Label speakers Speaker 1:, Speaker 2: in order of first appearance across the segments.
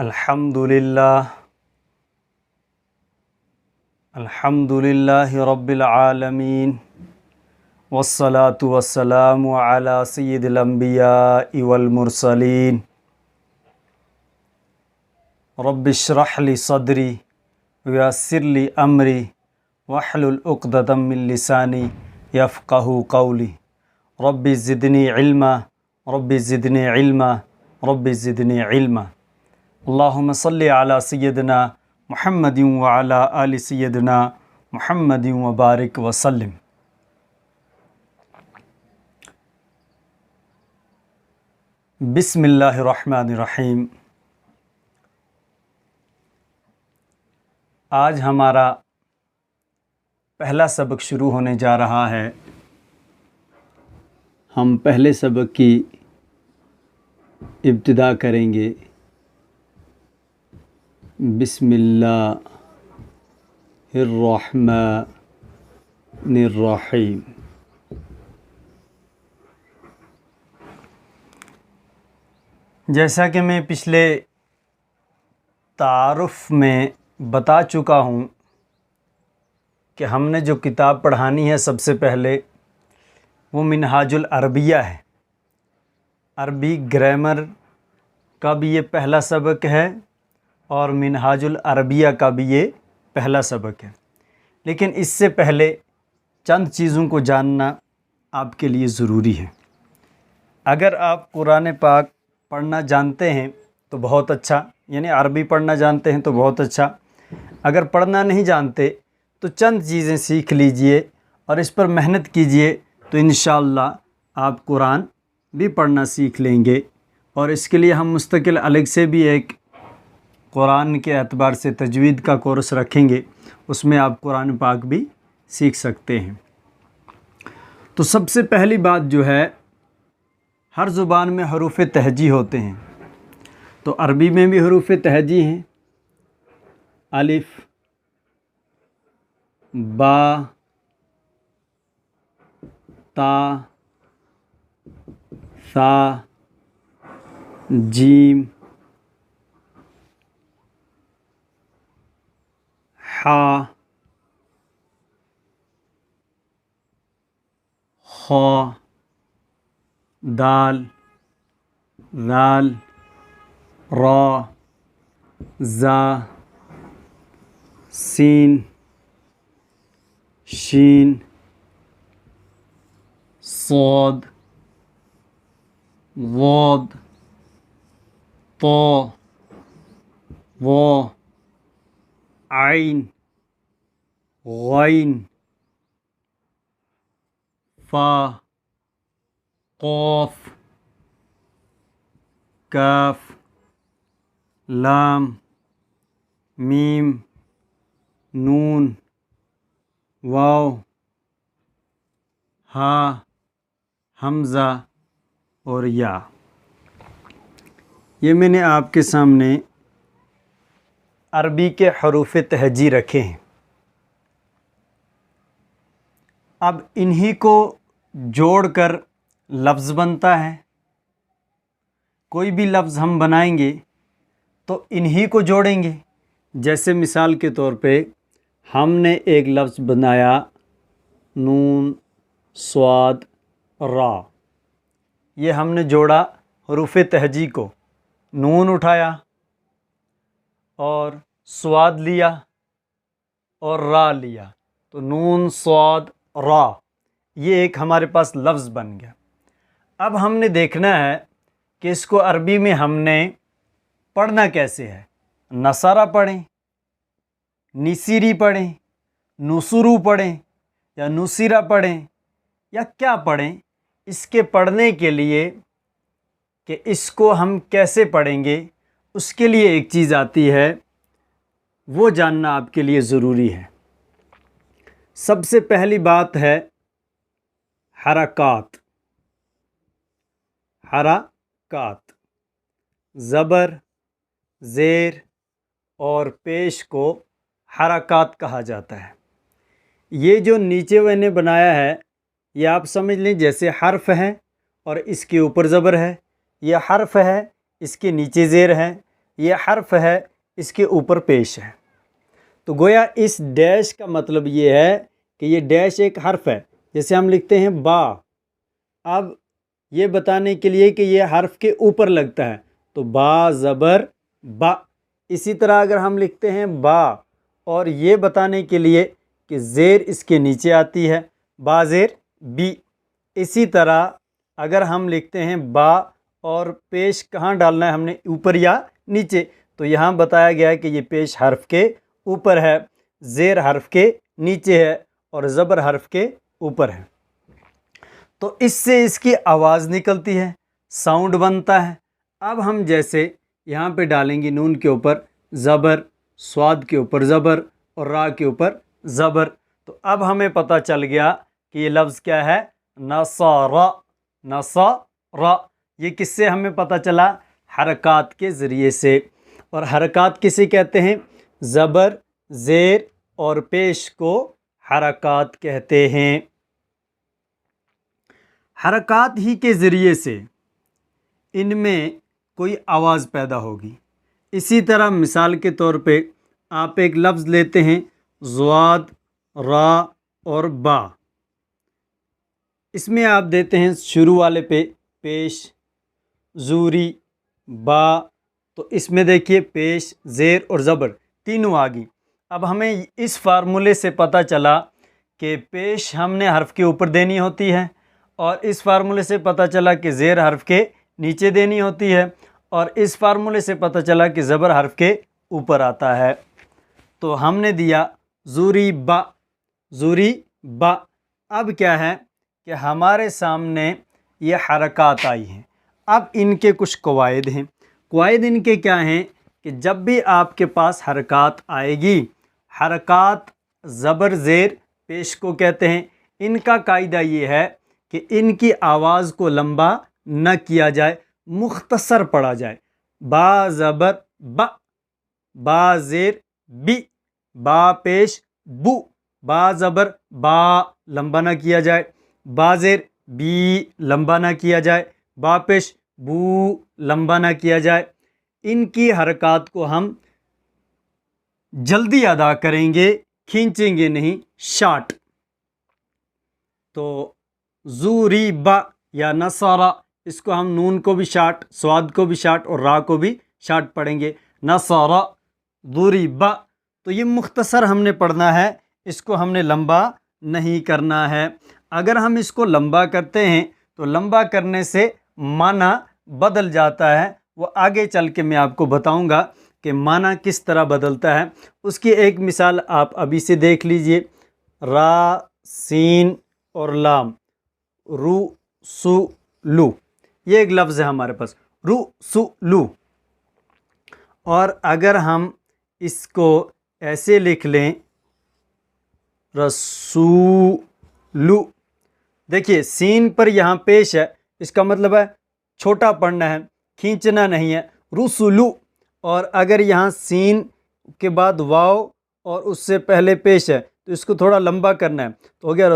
Speaker 1: अल्हम्दुलिल्लाहि रब्बिल आलमीन वस्सलातु वस्सलामु अला सय्यिदिल अंबियाइ वल मुरसलीन रब्बिश्रह ली सदरी वयस्सिर ली अमरी वहलुल उक़दतम मिन लिसानी यफ़क़हू क़ौली रब्बि ज़िदनी इल्मा रब्बि ज़िदनी इल्मा रब्बि ज़िदनी इल्मा। अल्लाहुम्मा सल्लि अला सय्यिदिना मुहम्मदिन व अला आलि सय्यिदिना मुहम्मदिन व बारिक व सल्लिम। बिस्मिल्लाहिर्रहमानिर्रहीम। आज हमारा पहला सबक शुरू होने जा रहा है। हम पहले सबक की इब्तिदा करेंगे बिस्मिल्लाहिर्रहमानिर्रहीम। जैसा कि मैं पिछले तारुफ़ में बता चुका हूँ कि हमने जो किताब पढ़ानी है सबसे पहले वो मिनहाजुल अरबिया है। अरबी ग्रामर का भी ये पहला सबक है और मिनहाजुल अरबिया का भी ये पहला सबक है। लेकिन इससे पहले चंद चीज़ों को जानना आपके लिए ज़रूरी है। अगर आप कुरान पाक पढ़ना जानते हैं तो बहुत अच्छा, यानी अरबी पढ़ना जानते हैं तो बहुत अच्छा। अगर पढ़ना नहीं जानते तो चंद चीज़ें सीख लीजिए और इस पर मेहनत कीजिए तो इंशाअल्लाह आप कुरान भी पढ़ना सीख लेंगे। और इसके लिए हम मुस्तकिल अलग से भी एक कुरान के एतबार से तजवीद का कोर्स रखेंगे, उसमें आप कुरान पाक भी सीख सकते हैं। तो सबसे पहली बात जो है, हर ज़ुबान में हरूफ तहजी होते हैं। तो अरबी में भी हरूफ तहजी हैं। अलिफ, बा, ता, सा, जीम, हा, खा, दाल, ज़ाल, रा, ज़ा, सीन, शीन, सौद, वाद, तो, वो, आइन, गैन, फा, क़ाफ, काफ, लाम, मीम, नून, वाव, हा, हमज़ा और या। ये मैंने आपके सामने अरबी के हरूफ तहजी रखे हैं। अब इन्हीं को जोड़कर लफ्ज़ बनता है। कोई भी लफ्ज़ हम बनाएंगे तो इन्हीं को जोड़ेंगे। जैसे मिसाल के तौर पे हमने एक लफ्ज़ बनाया नून, स्वाद, रा। ये हमने जोड़ा हरूफ तहजी को। नून उठाया और स्वाद लिया और रा लिया, तो नून, स्वाद, रा, ये एक हमारे पास लफ्ज़ बन गया। अब हमने देखना है कि इसको अरबी में हमने पढ़ना कैसे है। नसारा पढ़ें, निसीरी पढ़ें, नुसुरू पढ़ें या नुसीरा पढ़ें या क्या पढ़ें। इसके पढ़ने के लिए कि इसको हम कैसे पढ़ेंगे, उसके लिए एक चीज़ आती है, वो जानना आपके लिए ज़रूरी है। सबसे पहली बात है हरकात। हरकात ज़बर, ज़ेर और पेश को हरकात कहा जाता है। ये जो नीचे मैंने बनाया है, ये आप समझ लें जैसे हर्फ है और इसके ऊपर ज़बर है। यह हर्फ है, इसके नीचे ज़ेर है। ये हर्फ है, इसके ऊपर पेश है। तो गोया इस डैश का मतलब ये है कि ये डैश एक हर्फ है। जैसे हम लिखते हैं बा, अब ये बताने के लिए कि ये हर्फ के ऊपर लगता है तो बा ज़बर बा। इसी तरह अगर हम लिखते हैं बा और ये बताने के लिए कि ज़ेर इसके नीचे आती है, बा ज़ेर बी। इसी तरह अगर हम लिखते हैं बा और पेश कहाँ डालना है हमने, ऊपर या नीचे, तो यहाँ बताया गया है कि ये पेश हर्फ के ऊपर है, ज़ेर हर्फ के नीचे है और ज़बर हर्फ के ऊपर है। तो इससे इसकी आवाज़ निकलती है, साउंड बनता है। अब हम जैसे यहाँ पे डालेंगे नून के ऊपर ज़बर, स्वाद के ऊपर ज़बर और रा के ऊपर ज़बर, तो अब हमें पता चल गया कि ये लफ्ज़ क्या है, नसारा। नसारा ये किससे हमें पता चला, हरकात के ज़रिए से। और हरकात किसे कहते हैं, ज़बर, ज़ेर और पेश को हरकात कहते हैं। हरकात ही के ज़रिए से इनमें कोई आवाज़ पैदा होगी। इसी तरह मिसाल के तौर पे आप एक लफ्ज़ लेते हैं ज़्वाद, रा और बा, इसमें आप देते हैं शुरू वाले पे पेश, ज़ूरी, बा, तो इसमें देखिए पेश, ज़ेर और ज़बर तीनों आ गई। अब हमें इस फार्मूले से पता चला कि पेश हमने हर्फ के ऊपर देनी होती है, और इस फार्मूले से पता चला कि ज़ेर हर्फ के नीचे देनी होती है, और इस फार्मूले से पता चला कि ज़बर हर्फ के ऊपर आता है। तो हमने दिया ज़ूरी बा, ज़ूरी बा। अब क्या है कि हमारे सामने ये हरकात आई हैं। अब इनके कुछ कवायद हैं। कवायद इनके क्या हैं कि जब भी आपके पास हरकात आएगी, हरकात ज़बर ज़ेर पेश को कहते हैं। इनका कायदा ये है कि इनकी आवाज़ को लंबा न किया जाए, मुख्तसर पढ़ा जाए। बा ज़बर बा, बा ज़ेर बी, बा पेश बू, बा ज़बर बा लंबा ना किया जाए, बा ज़ेर बी लंबा ना किया जाए, बा पेश बू लंबा ना किया जाए। इनकी हरकात को हम जल्दी अदा करेंगे, खींचेंगे नहीं, शार्ट। तो ज़ूरी बा या नसारा, इसको हम नून को भी शार्ट, स्वाद को भी शार्ट और रा को भी शार्ट पढ़ेंगे, नसारा ज़ूरी बा। तो ये मुख्तसर हमने पढ़ना है, इसको हमने लंबा नहीं करना है। अगर हम इसको लंबा करते हैं तो लंबा करने से माना बदल जाता है। वो आगे चल के मैं आपको बताऊंगा कि माना किस तरह बदलता है। उसकी एक मिसाल आप अभी से देख लीजिए, रा, सीन और लाम, रू सु लू, ये एक लफ्ज़ है हमारे पास, रू सु लू। और अगर हम इसको ऐसे लिख लें, रसूलू, देखिए सीन पर यहाँ पेश है, इसका मतलब है छोटा पढ़ना है, खींचना नहीं है, रुसुलू। और अगर यहाँ सीन के बाद वाव और उससे पहले पेश है तो इसको थोड़ा लंबा करना है, तो हो गया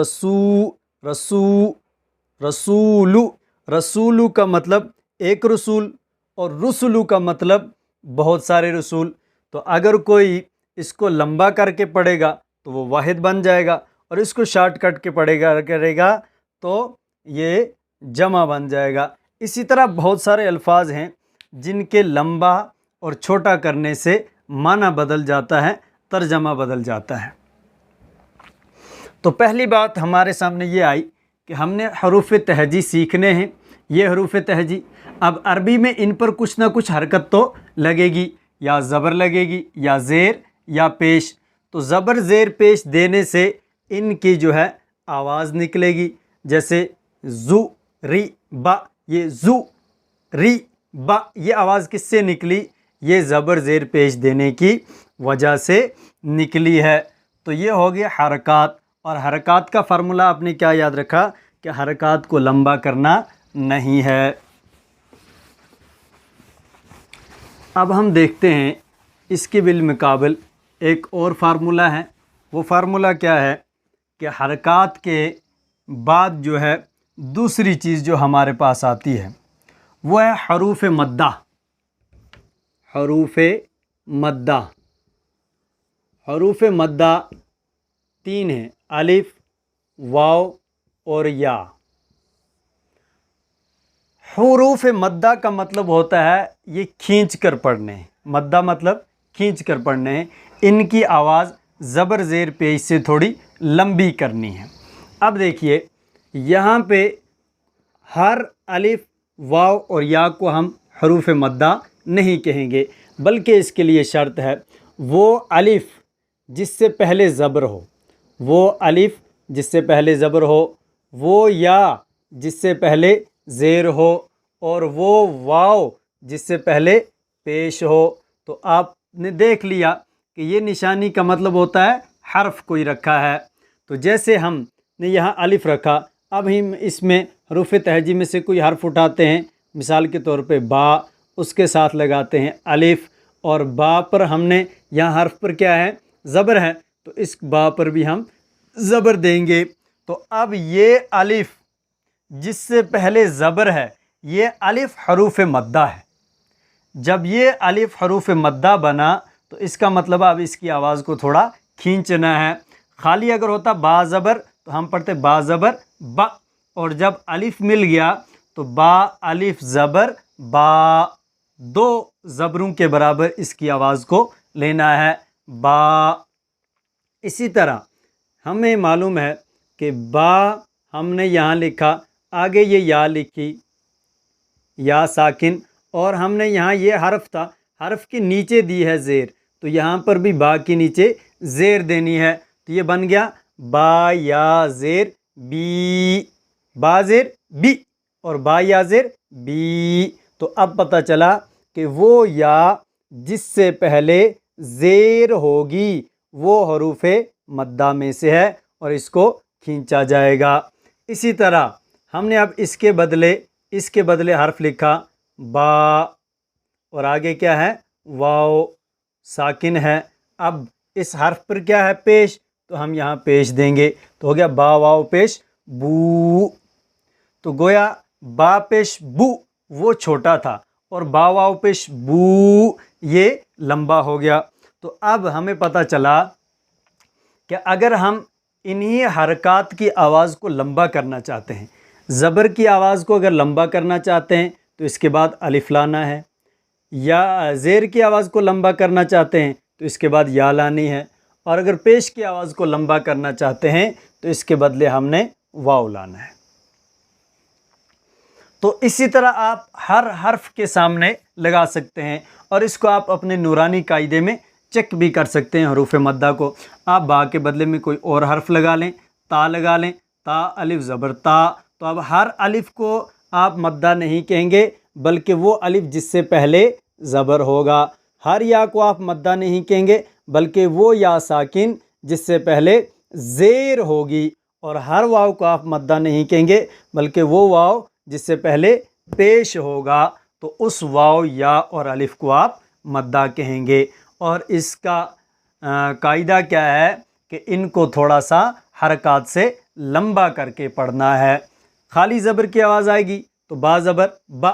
Speaker 1: रसूलू। रसूलू का मतलब एक रसूल और रुसुलू का मतलब बहुत सारे रसूल। तो अगर कोई इसको लंबा करके पढ़ेगा तो वो वाहिद बन जाएगा, और इसको शॉर्ट कट के करेगा तो ये जमा बन जाएगा। इसी तरह बहुत सारे अल्फाज हैं जिनके लंबा और छोटा करने से माना बदल जाता है, तर्जमा बदल जाता है। तो पहली बात हमारे सामने ये आई कि हमने हरूफ तहजी सीखने हैं। ये हरूफ तहजी, अब अरबी में इन पर कुछ ना कुछ हरकत तो लगेगी, या ज़बर लगेगी या ज़ेर या पेश। तो ज़बर ज़ेर पेश देने से इनकी जो है आवाज़ निकलेगी। जैसे जू री बा, ये जू री बा, ये आवाज़ किससे निकली, ये ज़बर ज़ेर पेश देने की वजह से निकली है। तो ये हो गया हरकात। और हरकात का फार्मूला आपने क्या याद रखा कि हरकात को लंबा करना नहीं है। अब हम देखते हैं इसके बिलमुकाबिल एक और फार्मूला है। वो फार्मूला क्या है कि हरकात के बाद जो है दूसरी चीज़ जो हमारे पास आती है वो है हरूफ मद्दा। हरूफ मद्दा। हरूफ मद्दा 3 हैं, अलिफ, वाव और या। हरूफ मद्दा का मतलब होता है ये खींच कर पढ़ने। मद्दा मतलब खींच कर पढ़ने। इनकी आवाज़ ज़बर ज़ेर पेश से थोड़ी लंबी करनी है। अब देखिए यहाँ पे हर अलिफ, वाव और या को हम हरूफ मद्दा नहीं कहेंगे, बल्कि इसके लिए शर्त है वो अलिफ जिससे पहले ज़बर हो, वो अलिफ जिससे पहले ज़बर हो, वो या जिससे पहले ज़ेर हो, और वो वाव जिससे पहले पेश हो। तो आपने देख लिया कि ये निशानी का मतलब होता है हर्फ कोई रखा है। तो जैसे हमने यहाँ अलिफ रखा, अब हम इसमें हरूफ तहजी में से कोई हर्फ उठाते हैं, मिसाल के तौर पे बा, उसके साथ लगाते हैं अलिफ, और बा पर हमने यहाँ हर्फ पर क्या है, ज़बर है, तो इस बा पर भी हम ज़बर देंगे। तो अब ये अलिफ जिससे पहले ज़बर है, ये अलिफ हरूफ मद्दा है। जब ये अलिफ हरूफ मद्दा बना तो इसका मतलब अब इसकी आवाज़ को थोड़ा खींचना है। खाली अगर होता बा ज़बर तो हम पढ़ते बा ज़बर बा, और जब अलिफ मिल गया तो बा अलिफ ज़बर बा, 2 ज़बरों के बराबर इसकी आवाज़ को लेना है, बा। इसी तरह हमें मालूम है कि बा हमने यहाँ लिखा, आगे ये या लिखी, या साकिन, और हमने यहाँ ये हर्फ था, हर्फ के नीचे दी है ज़ेर, तो यहाँ पर भी बा के नीचे ज़ेर देनी है। तो ये बन गया बा या ज़ेर बी, बा ज़ेर बी, और बा या ज़ेर बी। तो अब पता चला कि वो या जिससे पहले ज़ेर होगी वो हरूफ मद्दा में से है और इसको खींचा जाएगा। इसी तरह हमने अब इसके बदले हर्फ लिखा बा, और आगे क्या है, वाव साकिन है। अब इस हर्फ पर क्या है, पेश, तो हम यहाँ पेश देंगे, तो हो गया बा वाव पेश बू। तो गोया बा पेश बू वो छोटा था, और बा वाव पेश बू ये लंबा हो गया। तो अब हमें पता चला कि अगर हम इन्हीं हरकत की आवाज़ को लंबा करना चाहते हैं, ज़बर की आवाज़ को अगर लंबा करना चाहते हैं तो इसके बाद अलिफ लाना है, या ज़ेर की आवाज़ को लंबा करना चाहते हैं तो इसके बाद या लानी है, और अगर पेश की आवाज़ को लंबा करना चाहते हैं तो इसके बदले हमने वाव लाना है। तो इसी तरह आप हर हर्फ के सामने लगा सकते हैं, और इसको आप अपने नूरानी कायदे में चेक भी कर सकते हैं। हरूफ मद्दा को आप बा के बदले में कोई और हर्फ लगा लें, ता लगा लें, ता अलिफ ज़बर ता, तो अब हर अलिफ को आप मद्दा नहीं कहेंगे, बल्कि वो अलिफ जिससे पहले ज़बर होगा। हर या को आप मद्दा नहीं कहेंगे, बल्कि वो या साकिन जिससे पहले ज़ेर होगी, और हर वाव को आप मद्दा नहीं कहेंगे, बल्कि वो वाव जिससे पहले पेश होगा, तो उस वाव या और अलिफ को आप मद्दा कहेंगे। और इसका कायदा क्या है कि इनको थोड़ा सा हरकत से लंबा करके पढ़ना है। खाली ज़बर की आवाज़ आएगी तो बा ज़बर बा,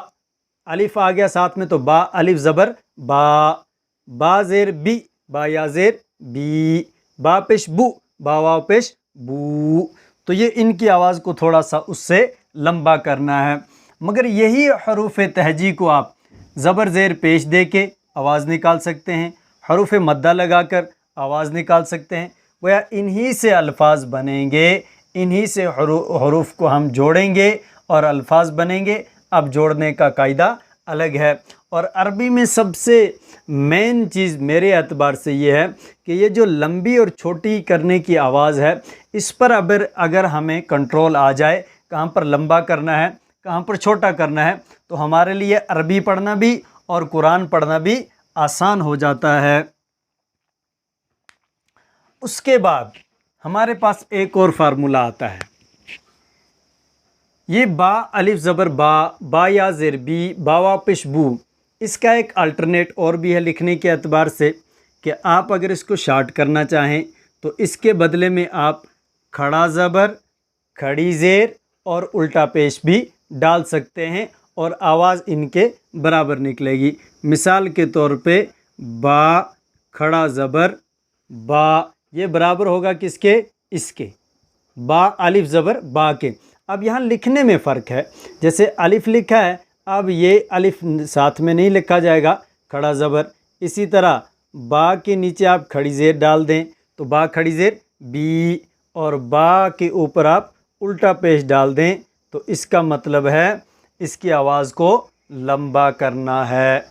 Speaker 1: अलिफ आ गया साथ में तो बा अलिफ ज़बर बा, बा ज़ेर बी, बा या ज़ेर बी, बा पेश बू, बा वाव पेश बू। तो ये इनकी आवाज़ को थोड़ा सा उससे लंबा करना है। मगर यही हरूफ तहजी को आप ज़बर ज़ेर पेश दे के आवाज़ निकाल सकते हैं, हरूफ मद्दा लगाकर आवाज़ निकाल सकते हैं। वह इन्हीं से अल्फाज बनेंगे, इन्हीं से हरूफ को हम जोड़ेंगे और अल्फाज बनेंगे। अब जोड़ने का कायदा अलग है। और अरबी में सबसे मेन चीज़ मेरे एतबार से ये है कि ये जो लंबी और छोटी करने की आवाज़ है, इस पर अगर हमें कंट्रोल आ जाए, कहाँ पर लंबा करना है, कहाँ पर छोटा करना है, तो हमारे लिए अरबी पढ़ना भी और कुरान पढ़ना भी आसान हो जाता है। उसके बाद हमारे पास एक और फार्मूला आता है। ये बा अलिफ ज़बर बा, बा या ज़ेर बी, बावा पेश बू, इसका एक अल्टरनेट और भी है लिखने के एतबार से कि आप अगर इसको शार्ट करना चाहें तो इसके बदले में आप खड़ा ज़बर, खड़ी ज़ेर और उल्टा पेश भी डाल सकते हैं, और आवाज़ इनके बराबर निकलेगी। मिसाल के तौर पे बा खड़ा ज़बर बा, ये बराबर होगा किसके? इसके। बा अलिफ ज़बर बा के। अब यहाँ लिखने में फ़र्क है। जैसे अलिफ लिखा है, अब ये अलिफ साथ में नहीं लिखा जाएगा, खड़ा ज़बर। इसी तरह बा के नीचे आप खड़ी ज़ेर डाल दें तो बा खड़ी ज़ेर बी, और बा के ऊपर आप उल्टा पेश डाल दें तो इसका मतलब है इसकी आवाज़ को लंबा करना है।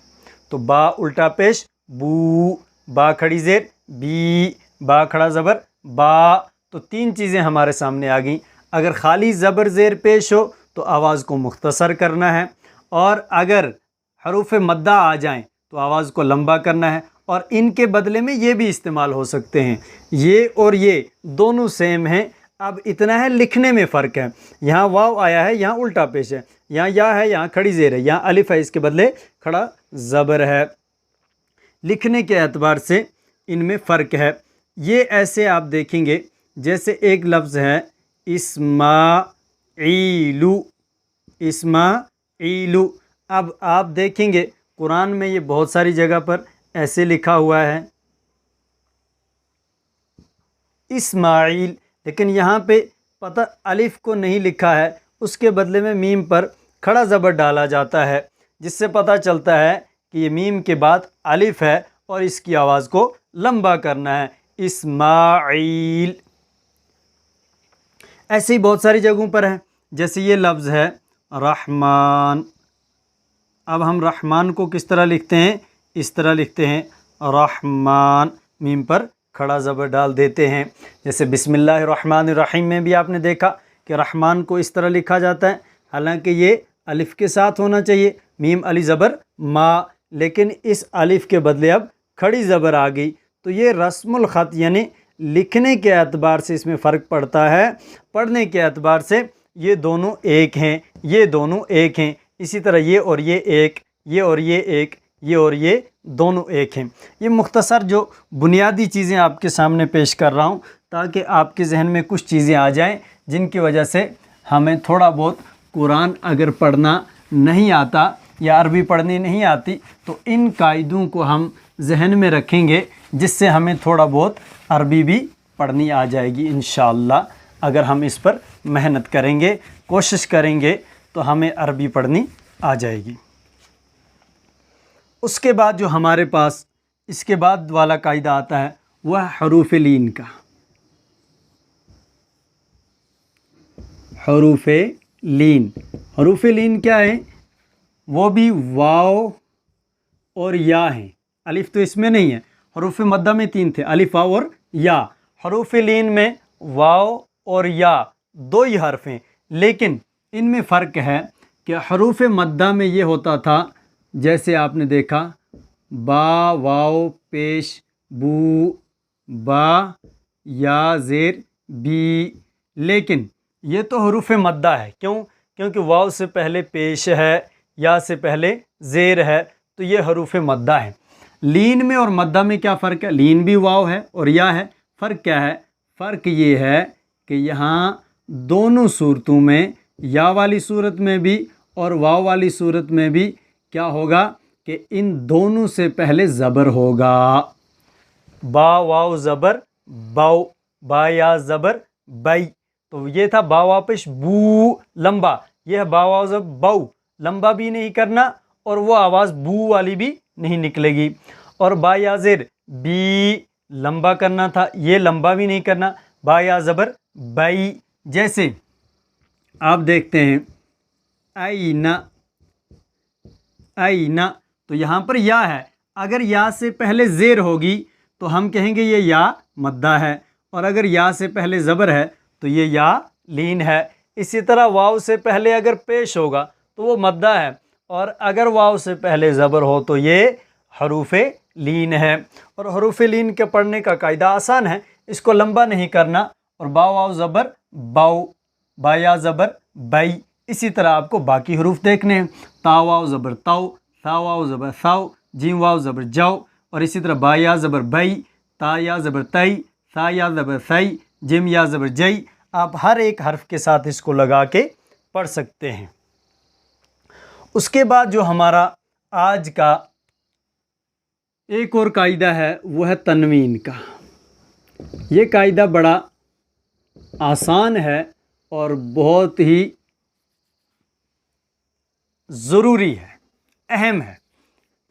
Speaker 1: तो बा उल्टा पेश बू, बा खड़ी ज़ेर बी, बा खड़ा ज़बर बा। तो 3 चीज़ें हमारे सामने आ गई। अगर खाली ज़बर ज़ेर पेश हो तो आवाज़ को मुख्तसर करना है, और अगर हरूफ मद्दा आ जाएं तो आवाज़ को लंबा करना है। और इनके बदले में ये भी इस्तेमाल हो सकते हैं। ये और ये दोनों सेम हैं। अब इतना है लिखने में फ़र्क है। यहाँ वाव आया है, यहाँ उल्टा पेश है, यहाँ या है, यहाँ खड़ी ज़ेर है, यहाँ अलिफ है, इसके बदले खड़ा ज़बर है। लिखने के एतबार से इनमें फ़र्क है। ये ऐसे आप देखेंगे जैसे एक लफ्ज़ है इस्माईलु, इस्माईलु। अब आप देखेंगे कुरान में ये बहुत सारी जगह पर ऐसे लिखा हुआ है इस्माइल, लेकिन यहाँ पे पता अलिफ को नहीं लिखा है, उसके बदले में मीम पर खड़ा ज़बर डाला जाता है, जिससे पता चलता है कि ये मीम के बाद अलिफ है और इसकी आवाज़ को लंबा करना है, इस्माइल। ऐसे ही बहुत सारी जगहों पर है। जैसे ये लफ्ज़ है रहमान। अब हम रहमान को किस तरह लिखते हैं? इस तरह लिखते हैं रहमान, मीम पर खड़ा ज़बर डाल देते हैं। जैसे बिस्मिल्लाहिर्रहमानिर्रहीम में भी आपने देखा कि रहमान को इस तरह लिखा जाता है, हालांकि ये अलिफ के साथ होना चाहिए, मीम अली ज़बर मा, लेकिन इस अलिफ के बदले अब खड़ी ज़बर आ गई। तो ये रस्मुल ख़त यानी लिखने के एतबार से इसमें फ़र्क पड़ता है, पढ़ने के एतबार से ये दोनों एक हैं, ये दोनों एक हैं। इसी तरह ये और ये एक, ये और ये एक, ये और ये दोनों एक हैं। ये मुख्तसर जो बुनियादी चीज़ें आपके सामने पेश कर रहा हूँ ताकि आपके जहन में कुछ चीज़ें आ जाएं जिनकी वजह से हमें थोड़ा बहुत कुरान अगर पढ़ना नहीं आता या अरबी पढ़नी नहीं आती तो इन कायदों को हम जहन में रखेंगे, जिससे हमें थोड़ा बहुत अरबी भी पढ़नी आ जाएगी इंशाअल्लाह। अगर हम इस पर मेहनत करेंगे, कोशिश करेंगे तो हमें अरबी पढ़नी आ जाएगी। उसके बाद जो हमारे पास इसके बाद वाला कायदा आता है वह हरूफ लीन का। हरूफ लीन, हरूफ लीन क्या है? वो भी वाव और या हैं, अलिफ तो इसमें नहीं है। हरूफ मद्दा में 3 थे, अलिफ वाव और या। हरूफ लीन में वाव और या 2 ही हर्फ हैं, लेकिन इनमें फ़र्क है कि हरूफ मद्दा में ये होता था, जैसे आपने देखा बा वाव पेश बू, बा या ज़ेर बी, लेकिन ये तो हरूफ मद्दा है। क्यों? क्योंकि वाव से पहले पेश है, या से पहले ज़ेर है, तो ये हरूफ मद्दा है। लीन में और मद्दा में क्या फ़र्क है? लीन भी वाव है और या है। फ़र्क क्या है? फ़र्क ये है कि यहाँ दोनों सूरतों में, या वाली सूरत में भी और वाव वाली सूरत में भी क्या होगा कि इन दोनों से पहले ज़बर होगा। बा वाव ज़बर बाउ, बा या ज़बर बई। तो ये था बा वाव पेश बू लंबा, यह है बा वाव ज़बर बाउ, लंबा भी नहीं करना और वो आवाज़ बू वाली भी नहीं निकलेगी। और बा या ज़ेर बी लंबा करना था, ये लंबा भी नहीं करना, बा या ज़बर बई। जैसे आप देखते हैं आईना, आईना, तो यहाँ पर या है, अगर या से पहले ज़ेर होगी तो हम कहेंगे ये या मद्दा है, और अगर या से पहले ज़बर है तो ये या लीन है। इसी तरह वाव से पहले अगर पेश होगा तो वो मद्दा है, और अगर वाव से पहले ज़बर हो तो ये हरूफ लीन है। और हरूफ लीन के पढ़ने का कायदा आसान है, इसको लंबा नहीं करना, और बा वाव ज़बर बाउ, बा या ज़बर बई। इसी तरह आपको बाकी हरूफ देखने हैं, ता वाव ज़बर ताउ, सा वाव ज़बर साउ, जीम वाव ज़बर जाओ, और इसी तरह बा या ज़बर बई, ता या ज़बर तई, सा या ज़बर सई, जिम या ज़बर जई। आप हर एक हर्फ के साथ इसको लगा के पढ़ सकते हैं। उसके बाद जो हमारा आज का एक और कायदा है वो है तनवीन का। ये कायदा बड़ा आसान है और बहुत ही ज़रूरी है, अहम है।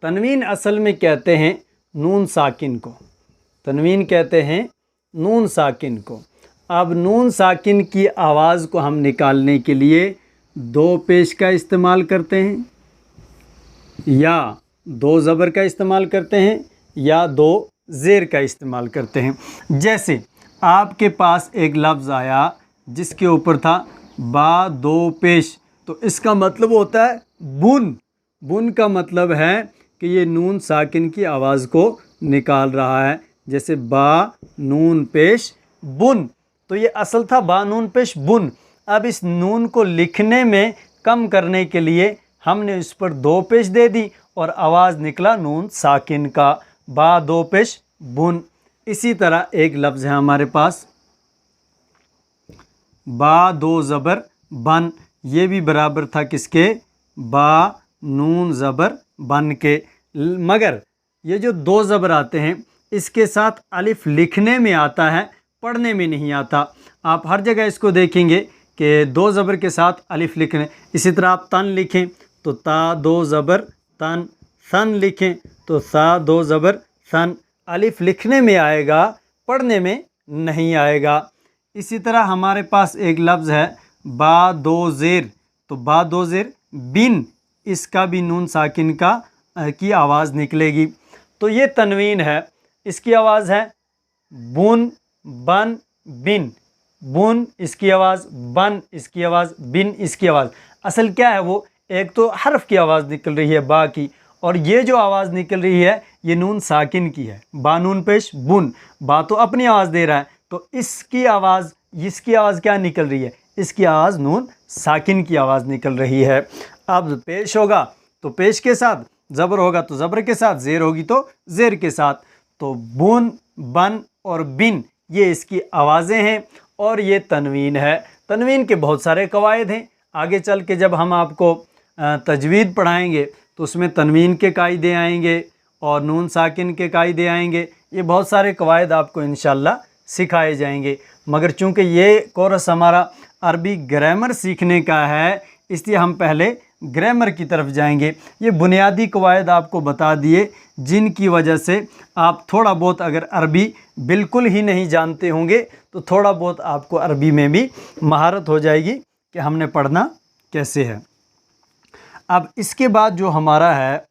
Speaker 1: तनवीन असल में कहते हैं नून साकिन को, तनवीन कहते हैं नून साकिन को। अब नून साकिन की आवाज़ को हम निकालने के लिए दो पेश का इस्तेमाल करते हैं या दो ज़बर का इस्तेमाल करते हैं या दो ज़ेर का इस्तेमाल करते हैं। जैसे आपके पास एक लफ्ज़ आया जिसके ऊपर था बा दो पेश, तो इसका मतलब होता है बुन। बुन का मतलब है कि ये नून साकिन की आवाज़ को निकाल रहा है। जैसे बा नून पेश बुन, तो ये असल था बा नून पेश बुन। अब इस नून को लिखने में कम करने के लिए हमने इस पर दो पेश दे दी और आवाज़ निकला नून साकिन का, बा दो पेश बुन। इसी तरह एक लफ्ज़ है हमारे पास बा दो ज़बर बन, ये भी बराबर था किसके, बा नून ज़बर बन के। मगर ये जो दो ज़बर आते हैं इसके साथ अलिफ लिखने में आता है, पढ़ने में नहीं आता। आप हर जगह इसको देखेंगे कि दो ज़बर के साथ अलिफ लिखने। इसी तरह आप तन लिखें तो ता दो ज़बर तन, सन लिखें तो सा दो ज़बर सन। अलिफ लिखने में आएगा, पढ़ने में नहीं आएगा। इसी तरह हमारे पास एक लफ्ज़ है बा दो ज़ेर, तो बा दो ज़ेर बिन, इसका भी नून साकिन की आवाज़ निकलेगी। तो ये तनवीन है, इसकी आवाज़ है बुन बन बिन। बुन इसकी आवाज़, बन इसकी आवाज़, बिन इसकी आवाज़। असल क्या है वो, एक तो हर्फ की आवाज़ निकल रही है बा की, और ये जो आवाज़ निकल रही है ये नून साकिन की है, बा नून पेश बुन। बा तो अपनी आवाज़ दे रहा है, तो इसकी आवाज़ क्या निकल रही है, इसकी आवाज़ नून साकिन की आवाज़ निकल रही है। अब पेश होगा तो पेश के साथ, ज़बर होगा तो ज़बर के साथ, ज़ेर होगी तो ज़ेर के साथ। तो बुन बन और बिन ये इसकी आवाज़ें हैं और ये तनवीन है। तनवीन के बहुत सारे कवायद हैं, आगे चल के जब हम आपको तजवीद पढ़ाएंगे तो उसमें तनवीन के कायदे आएंगे और नून साकिन के कायदे आएंगे। ये बहुत सारे कवायद आपको इंशाल्लाह सिखाए जाएंगे। मगर चूँकि ये कोर्स हमारा अरबी ग्रामर सीखने का है, इसलिए हम पहले ग्रामर की तरफ जाएंगे। ये बुनियादी कवायद आपको बता दिए जिनकी वजह से आप थोड़ा बहुत, अगर अरबी बिल्कुल ही नहीं जानते होंगे तो थोड़ा बहुत आपको अरबी में भी महारत हो जाएगी कि हमने पढ़ना कैसे है। अब इसके बाद जो हमारा है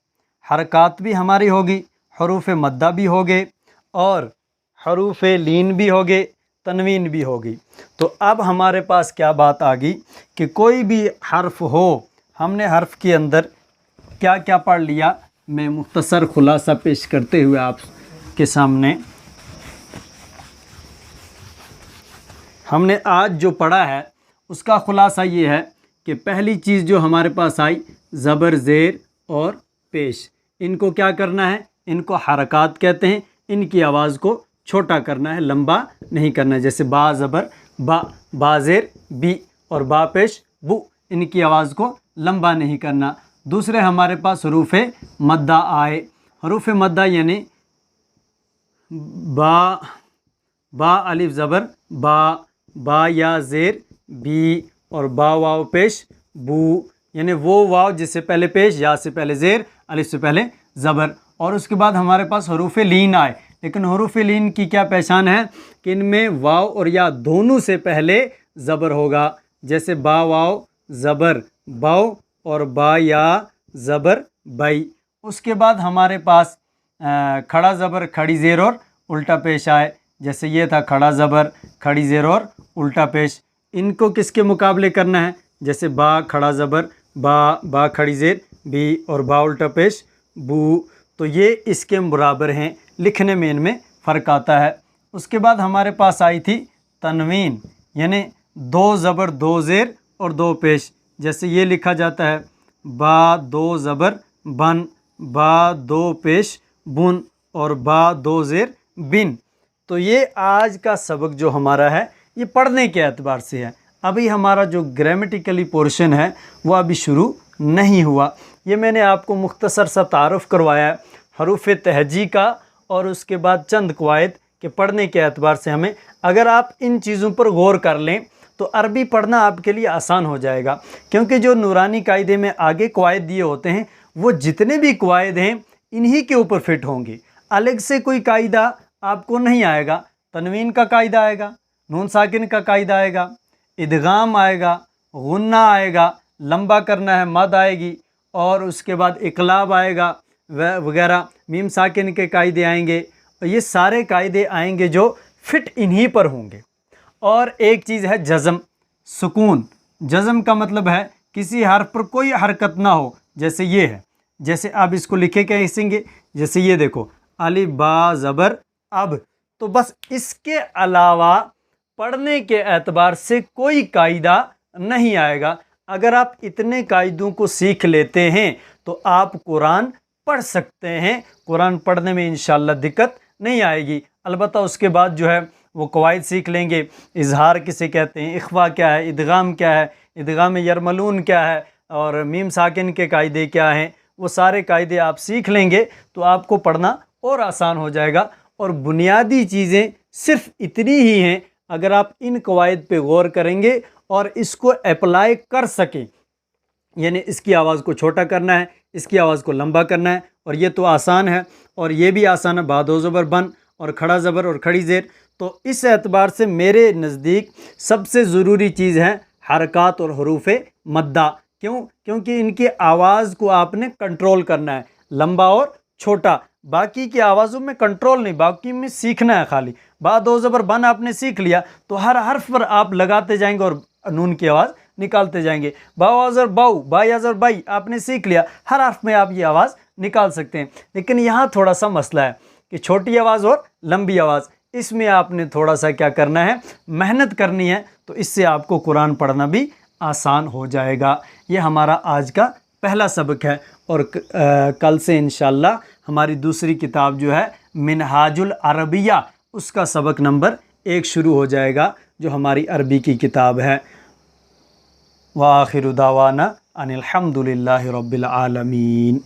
Speaker 1: हरकत भी हमारी होगी, हरूफ मद्दा भी होगे और हरूफ लीन भी होगे, तनवीन भी होगी। तो अब हमारे पास क्या बात आ गई कि कोई भी हर्फ हो, हमने हर्फ के अंदर क्या क्या पढ़ लिया, मैं मुख्तसर खुलासा पेश करते हुए आपके सामने। हमने आज जो पढ़ा है उसका खुलासा ये है कि पहली चीज़ जो हमारे पास आई ज़बर ज़ेर और पेश, इनको क्या करना है, इनको हरकत कहते हैं। इनकी आवाज़ को छोटा करना है, लंबा नहीं करना है। जैसे बा ज़बर बा, बा ज़ेर बी और बा पेश बु, इनकी आवाज़ को लंबा नहीं करना। दूसरे हमारे पास हरूफ मद्दा आए। हरूफ मद्दा यानी बा अलिफ ज़बर बा या ज़ेर बी और बा वाव पेश बू, यानी वो वाव जिससे पहले पेश, या से पहले ज़ेर, अलिफ से पहले ज़बर। और उसके बाद हमारे पास हरूफ लीन आए। लेकिन हरूफ लीन की क्या पहचान है कि इनमें वाव और या दोनों से पहले ज़बर होगा। जैसे बा वाव ज़बर बाव और बा या ज़बर बई। उसके बाद हमारे पास खड़ा ज़बर खड़ी ज़ेर और उल्टा पेश आए। जैसे ये था खड़ा ज़बर खड़ी ज़ेर और उल्टा पेश। इनको किसके मुकाबले करना है, जैसे बा खड़ा ज़बर बा खड़ी ज़ेर बी और बा उल्टा पेश बू, तो ये इसके बराबर हैं, लिखने में इनमें फ़र्क आता है। उसके बाद हमारे पास आई थी तनवीन, यानी दो ज़बर दो ज़ेर और दो पेश। जैसे ये लिखा जाता है बा दो ज़बर बन, बा दो पेश बुन और बा दो ज़ेर बिन। तो ये आज का सबक जो हमारा है ये पढ़ने के एतबार से है। अभी हमारा जो ग्रामेटिकली पोर्शन है वो अभी शुरू नहीं हुआ। ये मैंने आपको मुख्तसर सा तारुफ़ करवाया है हरूफ़ तहजी का, और उसके बाद चंद कवायद के पढ़ने के एतबार से हमें, अगर आप इन चीज़ों पर गौर कर लें तो अरबी पढ़ना आपके लिए आसान हो जाएगा। क्योंकि जो नूरानी कायदे में आगे कवायद दिए होते हैं वो जितने भी कवायद हैं इन्हीं के ऊपर फिट होंगे। अलग से कोई कायदा आपको नहीं आएगा। तनवीन का कायदा आएगा, नून साकिन का कायदा आएगा, इदगाम आएगा, गुन्ना आएगा, लंबा करना है मद आएगी, और उसके बाद इकलाब आएगा वगैरह, मीम साकिन के कायदे आएंगे। और ये सारे कायदे आएंगे जो फिट इन्हीं पर होंगे। और एक चीज़ है जज़म, सुकून। जज़म का मतलब है किसी हर्फ पर कोई हरकत ना हो, जैसे ये है। जैसे आप इसको लिखे कैसेंगे, जैसे ये देखो अलिफ बा ज़बर अब, तो बस इसके अलावा पढ़ने के एतबार से कोई कायदा नहीं आएगा। अगर आप इतने कायदों को सीख लेते हैं तो आप कुरान पढ़ सकते हैं। कुरान पढ़ने में इंशाअल्लाह दिक्कत नहीं आएगी। अलबत्ता उसके बाद जो है वो कवायद सीख लेंगे। इजहार किसे कहते हैं, इख्वा क्या है, इदगाम क्या है, इदगाम यरमलून क्या है, और मीम साकिन के कायदे क्या हैं, वो सारे कायदे आप सीख लेंगे तो आपको पढ़ना और आसान हो जाएगा। और बुनियादी चीज़ें सिर्फ इतनी ही हैं, अगर आप इन कवायद पे गौर करेंगे और इसको अप्लाई कर सकें, यानी इसकी आवाज़ को छोटा करना है, इसकी आवाज़ को लंबा करना है, और ये तो आसान है। और ये भी आसान है, बादो ज़बर बन और खड़ा ज़बर और खड़ी ज़ेर। तो इस एतबार से मेरे नज़दीक सबसे ज़रूरी चीज़ है हरकत और हरूफ़ मद्दा। क्यों? क्योंकि इनकी आवाज़ को आपने कंट्रोल करना है, लंबा और छोटा। बाकी की आवाज़ों में कंट्रोल नहीं, बाकी में सीखना है खाली। बादो ज़बर बन आपने सीख लिया तो हर हर्फ पर आप लगाते जाएंगे और नून की आवाज़ निकालते जाएंगे। बाज़र बाऊ, बाज़र बाई आपने सीख लिया, हर हर्फ में आप ये आवाज़ निकाल सकते हैं। लेकिन यहाँ थोड़ा सा मसला है कि छोटी आवाज़ और लंबी आवाज़, इसमें आपने थोड़ा सा क्या करना है, मेहनत करनी है। तो इससे आपको कुरान पढ़ना भी आसान हो जाएगा। ये हमारा आज का पहला सबक है। और कल से इंशाअल्लाह हमारी दूसरी किताब जो है मिनहाजुल अरबिया, उसका सबक नंबर 1 शुरू हो जाएगा, जो हमारी अरबी की किताब है। व आखिरु दावाना अनिल हम्दुलिल्लाहि रब्बिल आलमीन।